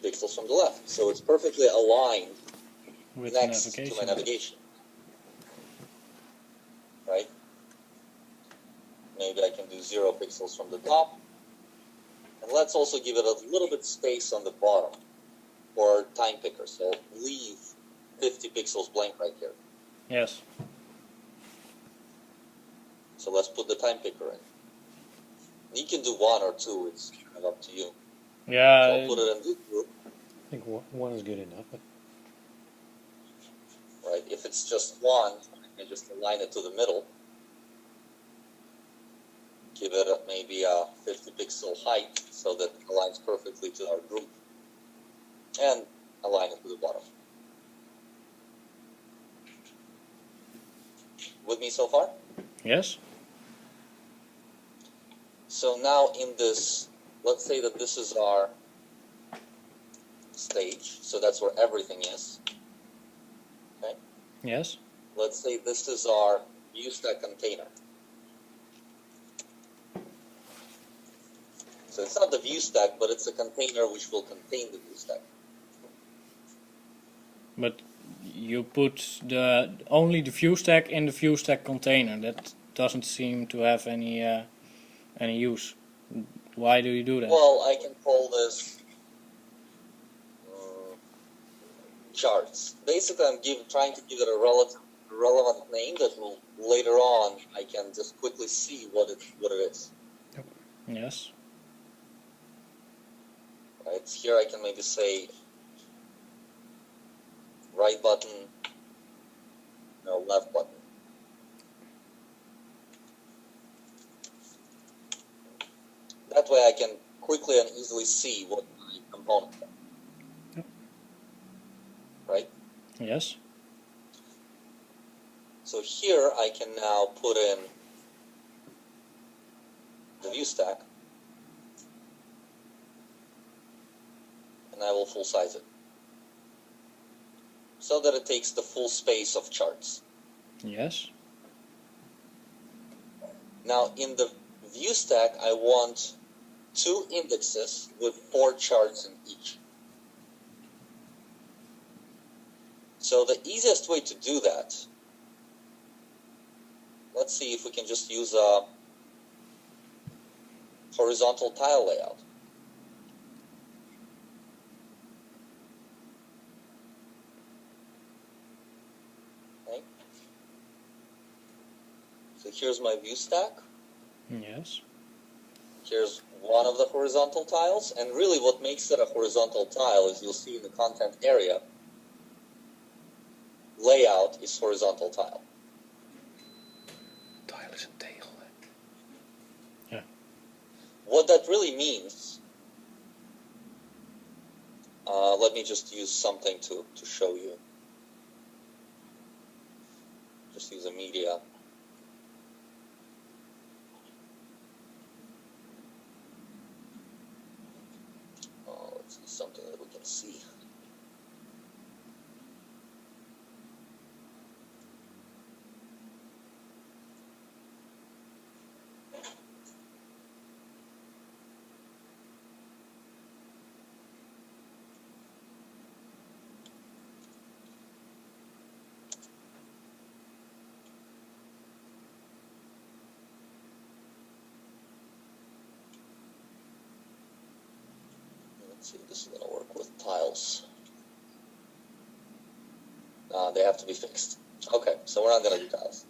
pixels from the left. So it's perfectly aligned with next to my navigation. Right? Maybe I can do 0 pixels from the top. And let's also give it a little bit space on the bottom for time picker. So leave 50 pixels blank right here. Yes. So let's put the time picker in. You can do 1 or 2, it's kind of up to you. Yeah. So I'll put it in this group. I think 1 is good enough. But... Right, if it's just 1, I can just align it to the middle. Give it maybe a 50 pixel height so that it aligns perfectly to our group. And align it to the bottom. With me so far? Yes. So now in this, let's say that this is our stage. So that's where everything is. Okay? Yes. Let's say this is our ViewStack container. So it's not the ViewStack, but it's a container which will contain the ViewStack. But you put only the ViewStack in the ViewStack container. That doesn't seem to have any use. Why do you do that? Well, I can call this charts. Basically, I'm trying to give it a relevant name that will later on I can just quickly see what it is. Yes. Right here, I can maybe say right button, no, left button. That way, I can quickly and easily see what my components are. Yep. Right? Yes. So here, I can now put in the ViewStack, and I will full size it so that it takes the full space of charts. Yes. Now in the ViewStack, I want 2 indexes with 4 charts in each. So the easiest way to do that, let's see if we can just use a horizontal tile layout. Okay. So here's my ViewStack. Yes. Here's one of the horizontal tiles, and really what makes it a horizontal tile is you'll see in the content area, layout is horizontal tile. Tile is a tail. Yeah. What that really means, let me just use something to show you. Just use a media. Let's see something that we can see. Let's see if this is going to work with tiles. They have to be fixed. Okay, so we're not going to do tiles.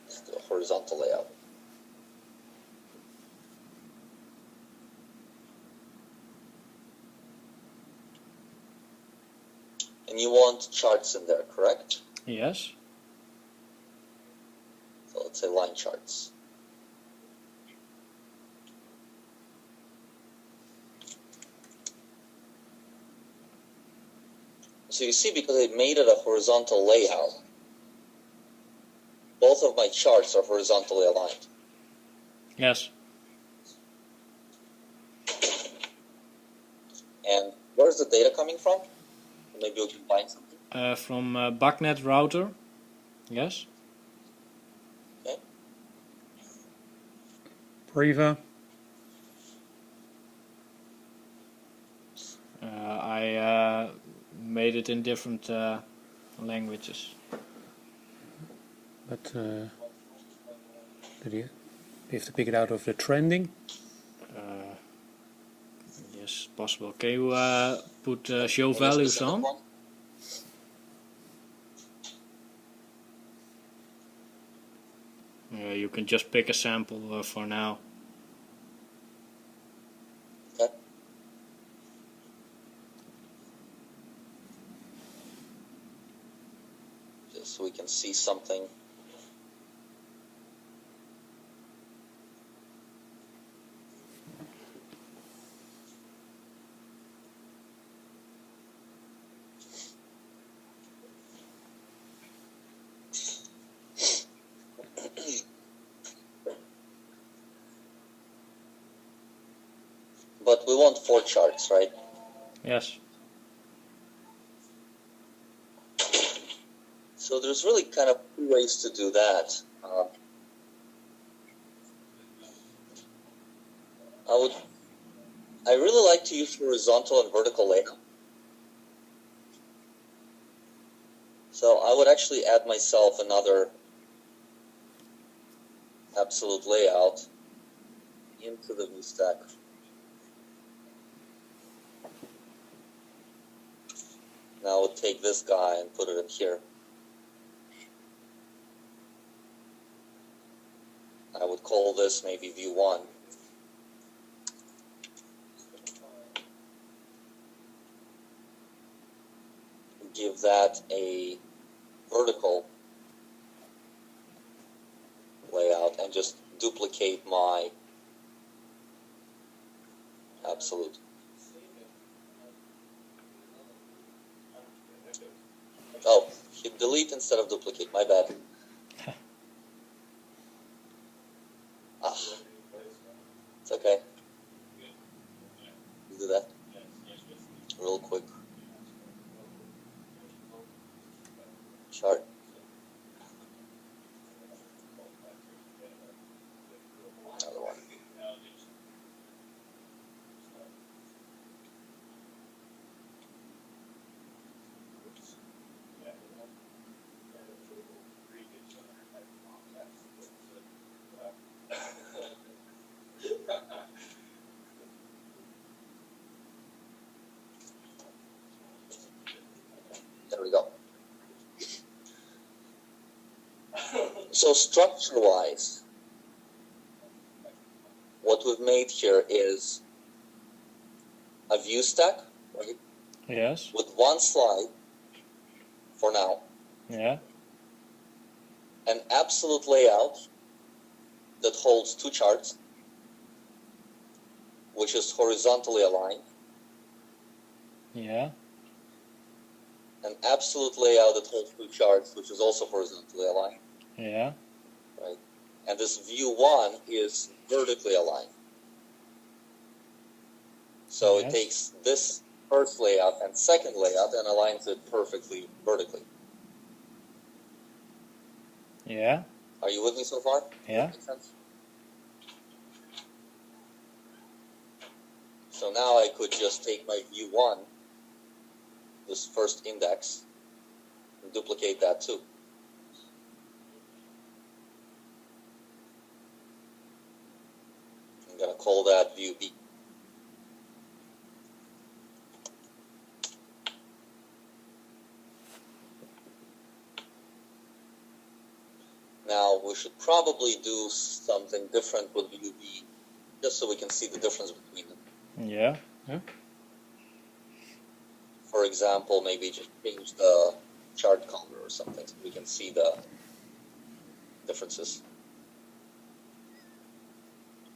Let's do a horizontal layout. And you want charts in there, correct? Yes. So let's say line charts. So you see, because I made it a horizontal layout, both of my charts are horizontally aligned. Yes. And Where's the data coming from? Maybe we can find something. From BACnet router. Yes. Okay. Priva. I made it in different languages. But did you have to pick it out of the trending? Yes, possible. Can you put show Any values specific on? one? You can just pick a sample for now. Okay. Just so we can see something. But we want 4 charts, right? Yes. So there's really kind of 2 ways to do that. I really like to use horizontal and vertical layout. So I would actually add myself another absolute layout into the view stack. Now I would take this guy and put it in here. I would call this maybe view 1. Give that a vertical layout and just duplicate my absolute. Oh, hit delete instead of duplicate, my bad. It's okay. Do that real quick. Chart. Another one. There we go. So structure-wise, what we've made here is a view stack, right? Yes. With 1 slide for now, Yeah. an absolute layout that holds 2 charts, which is horizontally aligned, Yeah. an absolute layout that holds 2 charts, which is also horizontally aligned, Yeah. right? And this view 1 is vertically aligned. So Yes. it takes this first layout and second layout and aligns it perfectly vertically. Yeah. Are you with me so far? Yeah. Makes sense? So now I could just take my view 1, this first index, and duplicate that too. I'm going to call that view B. Now we should probably do something different with view B, just so we can see the difference between them. Yeah. Yeah. For example, maybe just change the chart color or something so we can see the differences.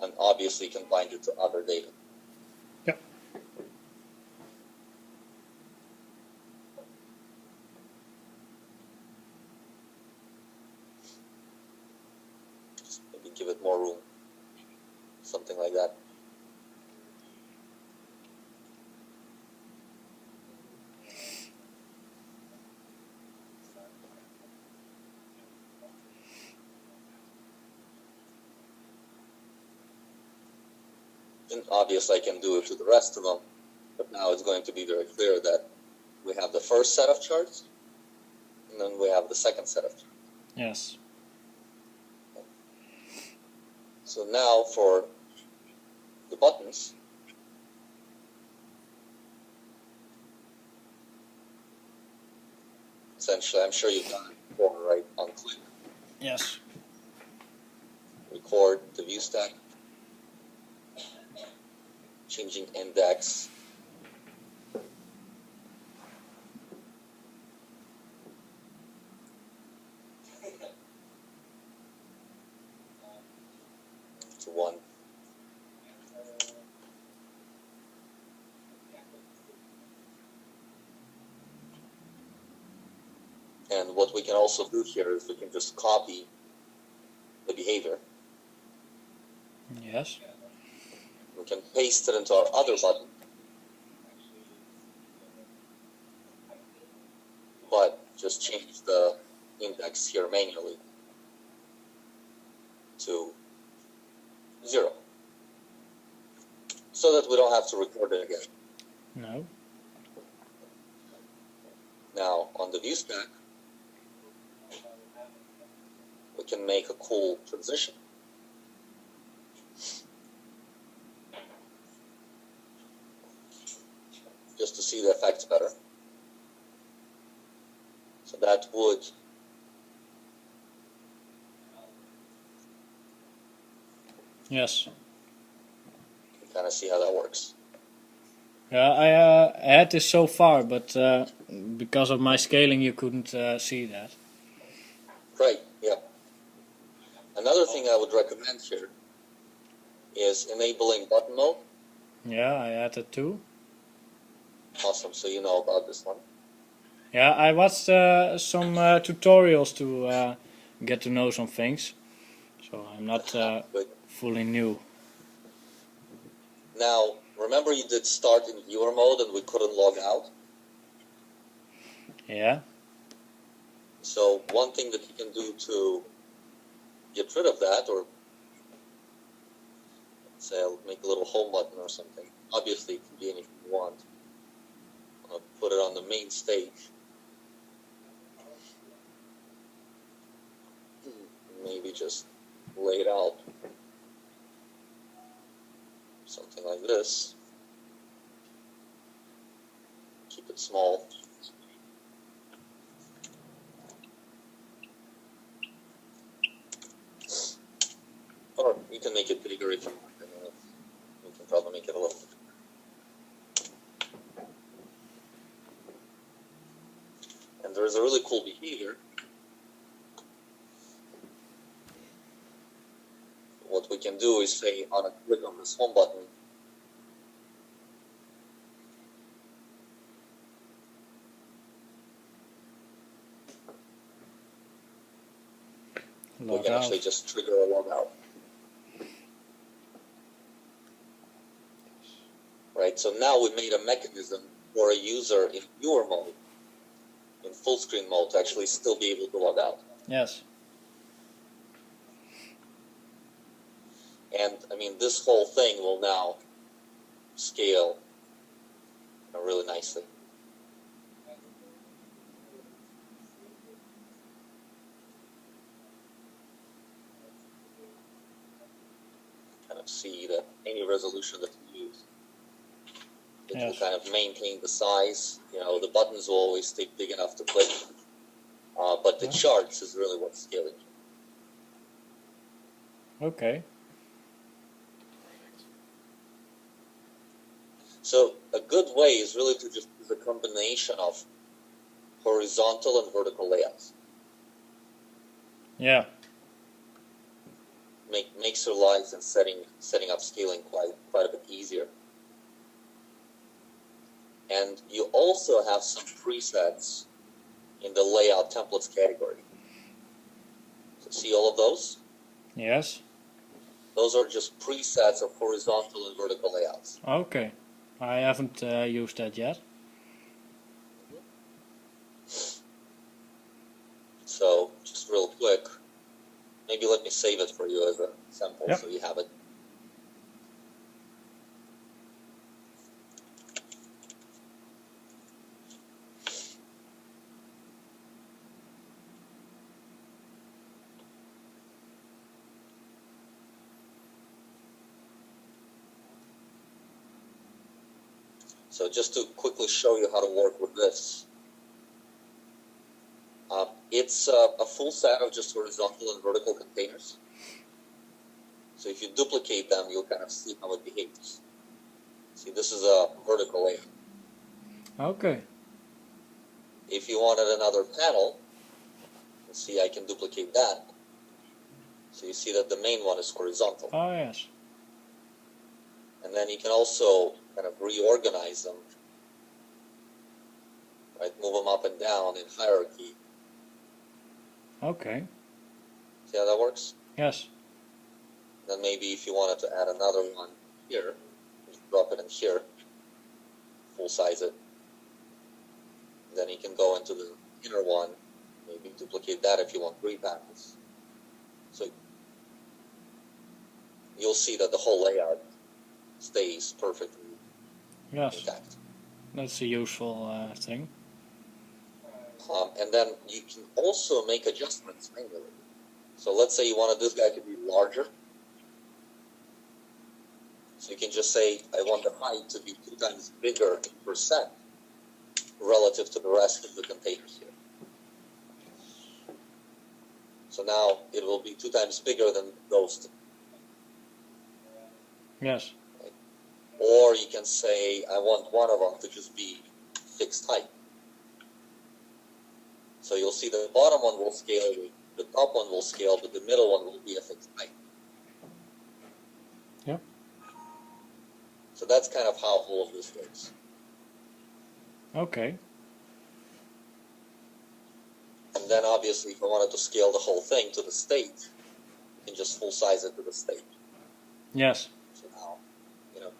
And obviously can bind it to other data. Yep. Just maybe give it more room. Something like that. And obviously I can do it to the rest of them, but now it's going to be very clear that we have the first set of charts, and then we have the second set of charts. Yes. So now for the buttons, essentially, I'm sure you've done it before, right? On click, Yes. record the view stack, changing index, to 1. And what we can also do here is we can just copy the behavior. Yes. We can paste it into our other button, but just change the index here manually to 0, so that we don't have to record it again. No. Now, on the view stack, we can make a cool transition. Just to see the effects better. So that would Yes. kind of see how that works. Yeah, I had this so far, but because of my scaling, you couldn't see that. Right, yeah. Another thing I would recommend here is enabling button mode. Yeah, I had it too. Awesome, so you know about this one. Yeah, I watched some tutorials to get to know some things, so I'm not Good. fully new. Now, remember you did start in viewer mode and we couldn't log out? Yeah. So one thing that you can do to get rid of that, or let's say I'll make a little home button or something. Obviously it can be anything you want. I'll put it on the main stage. Maybe just lay it out. Something like this. Keep it small. Or you can make it bigger if you want. You can probably make it a little bit. And there's a really cool behavior. What we can do is say on a click on this home button, we Log can out. actually just trigger a logout. Right, so now we made a mechanism for a user in viewer mode, in full screen mode, to actually still be able to log out. Yes. And I mean, this whole thing will now scale really nicely. Kind of see that any resolution that you use, it will Yes. kind of maintain the size. You know, the buttons will always stay big enough to click, but the charts is really what's scaling. Okay. So a good way is really to just use a combination of horizontal and vertical layouts. Yeah. Makes your lives and setting up scaling quite a bit easier. And you also have some presets in the layout templates category. So see all of those? Yes. Those are just presets of horizontal and vertical layouts. Okay. I haven't used that yet. So just real quick, maybe let me save it for you as a sample Yep. so you have it. So just to quickly show you how to work with this, it's a full set of just horizontal and vertical containers. So if you duplicate them, you'll kind of see how it behaves. See, this is a vertical layer. Okay. If you wanted another panel, let's see, I can duplicate that. So you see that the main one is horizontal. Oh yes. And then you can also kind of reorganize them, right? Move them up and down in hierarchy. Okay. See how that works? Yes. Then maybe if you wanted to add another one here, just drop it in here, full size it. Then you can go into the inner one, maybe duplicate that if you want 3 panels. So you'll see that the whole layout stays perfectly Yes. intact. That's a useful thing. And then you can also make adjustments manually. So let's say you wanted this guy to be larger. So you can just say, I want the height to be 2 times bigger in percent relative to the rest of the containers here. So now it will be 2 times bigger than those 2. Yes. Or you can say, I want one of them to just be fixed height. So you'll see the bottom one will scale, the top one will scale, but the middle one will be a fixed height. Yeah. So that's kind of how all of this works. Okay. And then obviously if I wanted to scale the whole thing to the state, you can just full size it to the state. Yes. So now, you know.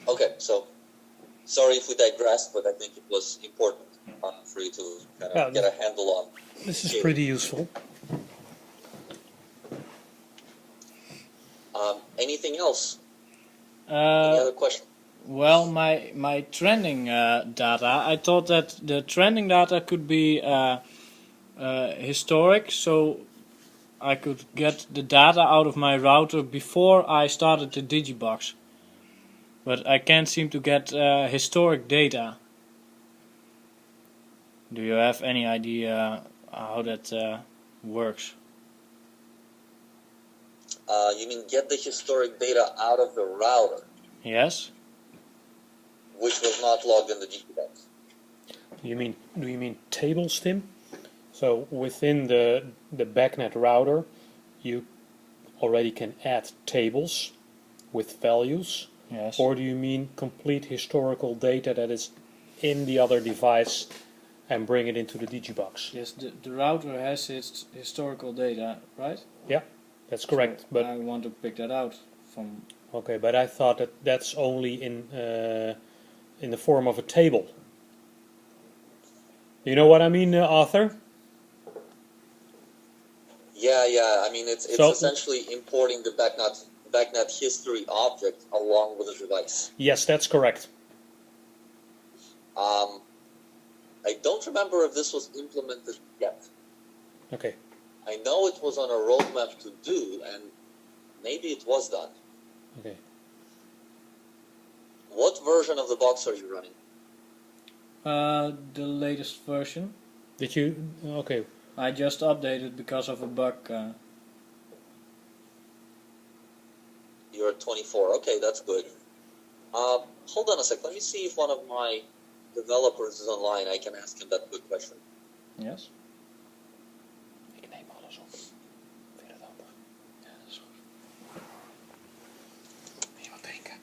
Okay, so sorry if we digressed, but I think it was important for you to kind of get a handle on. This is pretty useful. Anything else? Any other questions? Well, my trending data, I thought that the trending data could be historic, so I could get the data out of my router before I started the dgbox. But I can't seem to get historic data. Do you have any idea how that works? You mean get the historic data out of the router, Yes. which was not logged in the dgbox. Do you mean tables, Tim? So within the backnet router, you already can add tables with values, Yes. or do you mean complete historical data that is in the other device and bring it into the dgbox? Yes, the router has its historical data, right? Yeah, that's correct. So But I want to pick that out from. okay, but I thought that that's only in the form of a table. You know what I mean, Arthur? Yeah. I mean, it's So- essentially importing the backnet history object along with the device. Yes, that's correct. I don't remember if this was implemented yet. Okay. I know it was on a roadmap to do, and maybe it was done. Okay. What version of the box are you running? The latest version. Did you? Okay. I just updated because of a bug. You're at 24. Okay, that's good. Hold on a sec. Let me see if one of my developers is online. I can ask him that quick question. Yes. Ik neem alles op. Vind je dat handig? Ja, dat is goed. Wil je wat drinken?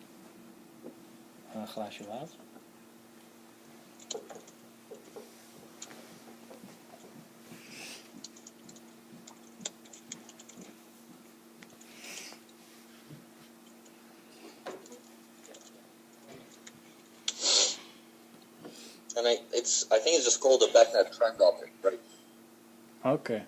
Een glaasje water. And I think it's just called the backnet trend object, right? Okay.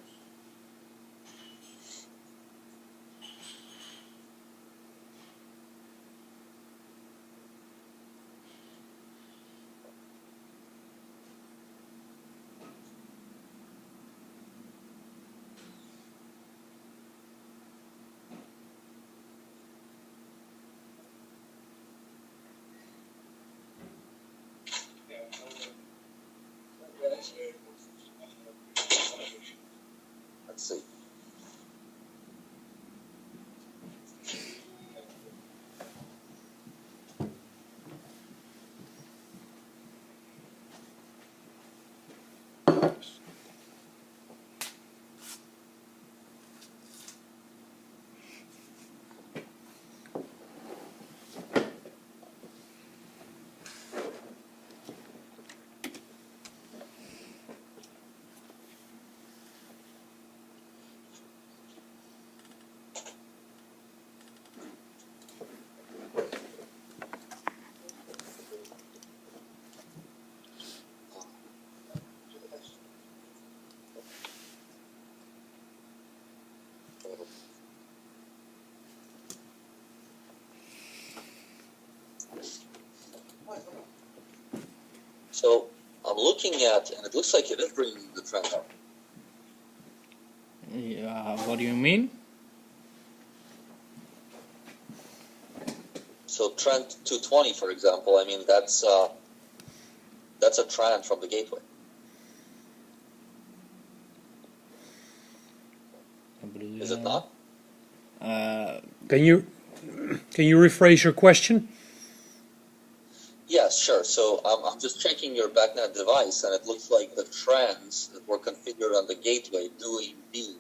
So I'm looking at, and it looks like it is bringing the trend up. Yeah, what do you mean? So trend 220, for example, I mean that's a trend from the gateway. Is it not? Can you rephrase your question? Yes, sure. So I'm just checking your backnet device, and it looks like the trends that were configured on the gateway do indeed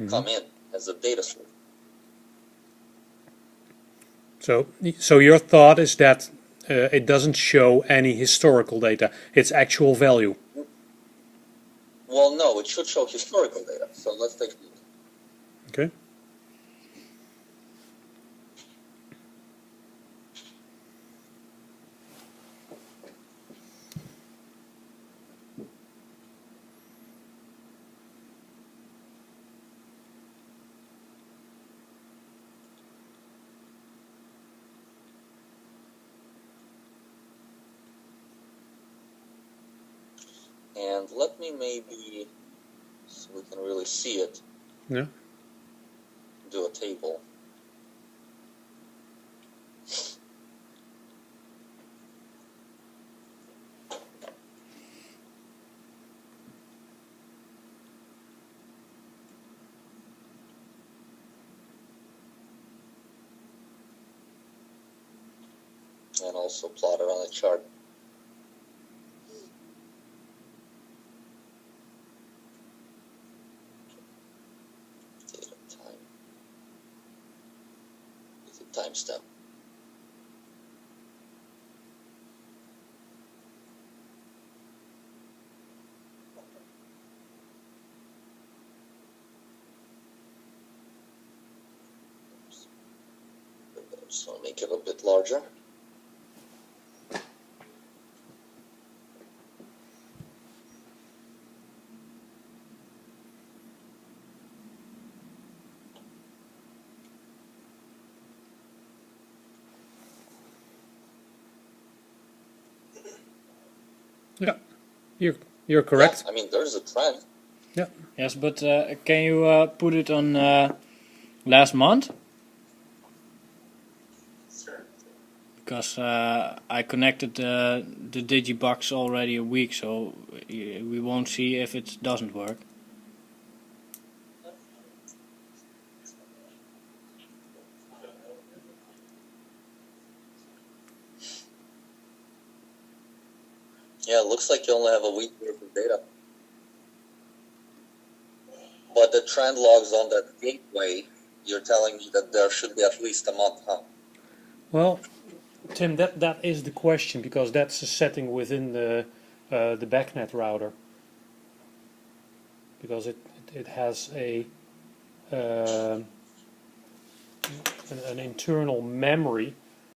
come in as a data source. So your thought is that it doesn't show any historical data; it's actual value. Well, no, it should show historical data. So let's take a look. Okay. And let me maybe, so we can really see it, Yeah. do a table. And also plot it on a chart. Data time. With a timestamp. Just want to make it a bit larger. Yeah. You're correct. Yeah, I mean, there's a trend. Yeah. Yes, but can you put it on last month? Sure. Because I connected the dgbox already a week, so we won't see if it doesn't work. Yeah, it looks like you only have a week worth of data. But the trend logs on that gateway, you're telling me that there should be at least a month, huh? Well, Tim, that is the question, because that's a setting within the backnet router, because it has an internal memory